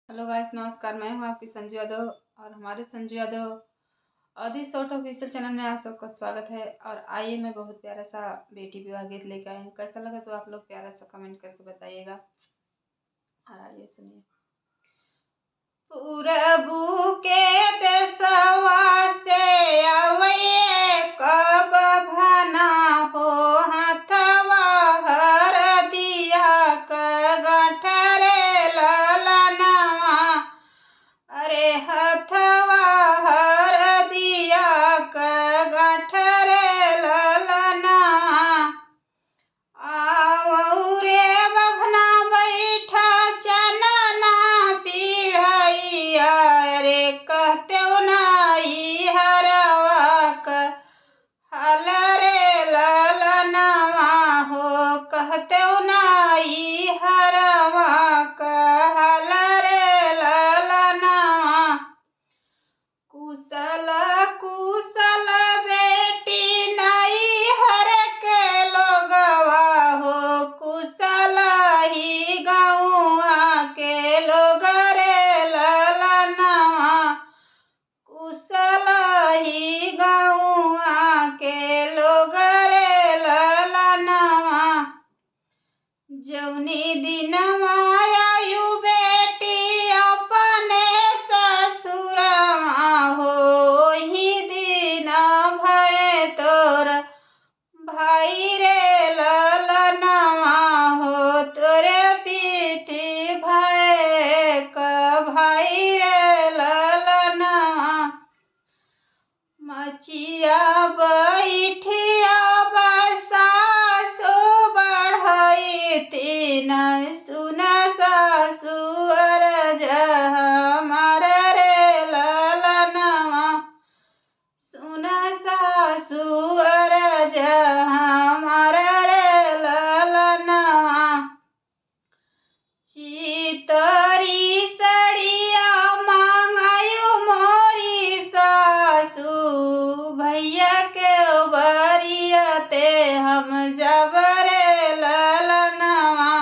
Hello guys, नमस्कार। मैं हूं आपकी संजू यादव और हमारे संजू यादव अवधि शॉर्ट ऑफिशियल चैनल में आप सबका स्वागत है। और आइए, मैं बहुत प्यारा सा बेटी विवाह गीत लेकर आई हूँ। कैसा लगा तो आप लोग प्यारा सा कमेंट करके बताइएगा। और आइए सुनिए। पूरबू के देशवा से अवये कब भना हो हाथवा हर दिया क गठरे ललनवा। अरे हथवा हर दिया क गठरे ललनवा। आओ रे बभना बैठा चनना पीढ़ैया। रे कहते नाई हरवा क हल रे ललनवा हो। कहते नाई हरवा क हल रे ललनवा। कुशल कुशल बेटी नाई हर के लोगवा हो। कुशल ही गौआ के लोग रे ललनवा। कुशल ही गौआ के लोग रे ललनवा। जौनी दिनवा आयु बेटी अपने ससुरवा हो। ही दिन भय तोर भाई रे ललनवा हो। तोरे पीठ भय क भाई रे ललनवा। मचिया बैठिया सासु बढ़ई तीन सुन सासुअर हमार रे ललनवा। सुन सासुअर हमार रे ललनवा। चितरी सड़िया मांगायु मोरी सासु। भैया के बरियते हम जब रे ललनवा।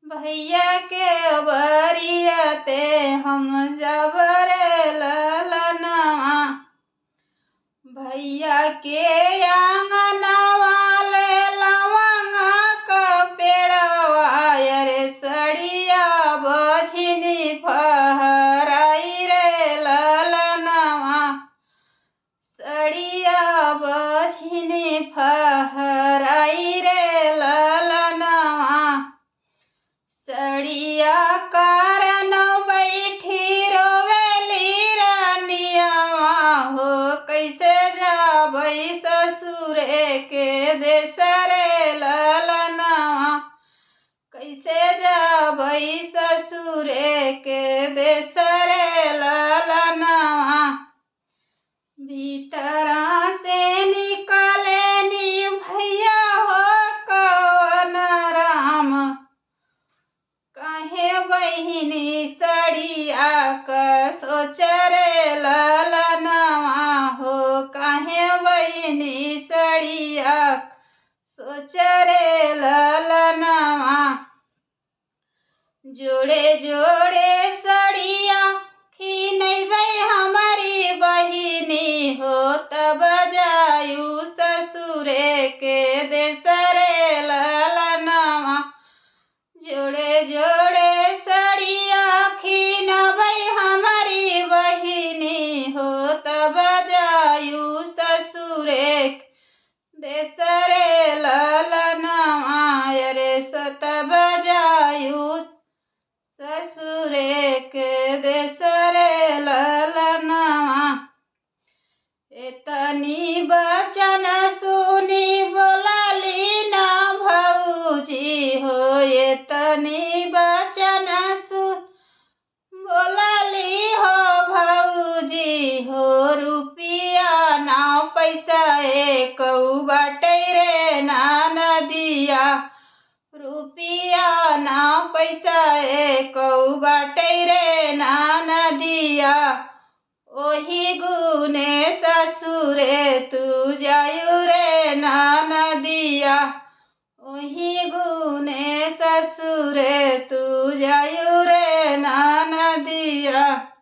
भैया के बरियते हम जब रे ललनवा। भैया के आंगनवा ले लवंगा क पेड़वा। रे सड़िया बझनी फहराई रे ललनवा। सड़िया बझनी फहराई रे ललनवा। सड़िया कारण बैठी रोवेली रानियावा हो। कैसे जाबई ससुरे के देश रे ललनवा। कैसे जाबई ससुरे के देश रे ललनवा। भीतरा से निकले नी भैया हो कवन राम। काहे बहिनी सड़िया क सोच रे ललनवा हो। काहे बहिनी सड़िया सोच रे ललनवा। जोड़े जोड़े सड़िया खिनैबै हमारी बहिनी हो। तब जायु ससुरे के देश रे ललनवा। जोड़े जोड़े सड़िया खिनबै हमारी बहिनी हो। तब जायु ससुरे देश रे ललनवा। रे तब जायु ससुरे के देश रे ललनवा। एतनी बचन सुनी बोलली ना भौजी हो। एतनी बचन सुन बोलली हो भौजी हो। रुपिया ना पैसा एक बाटे रे नदिया। रुपिया ना पैसा एक बाटे रे नदिया। ओही गुने ससुरे तू जायु रे नदिया। ओही गुने ससुरे तू जायु रे नाना है।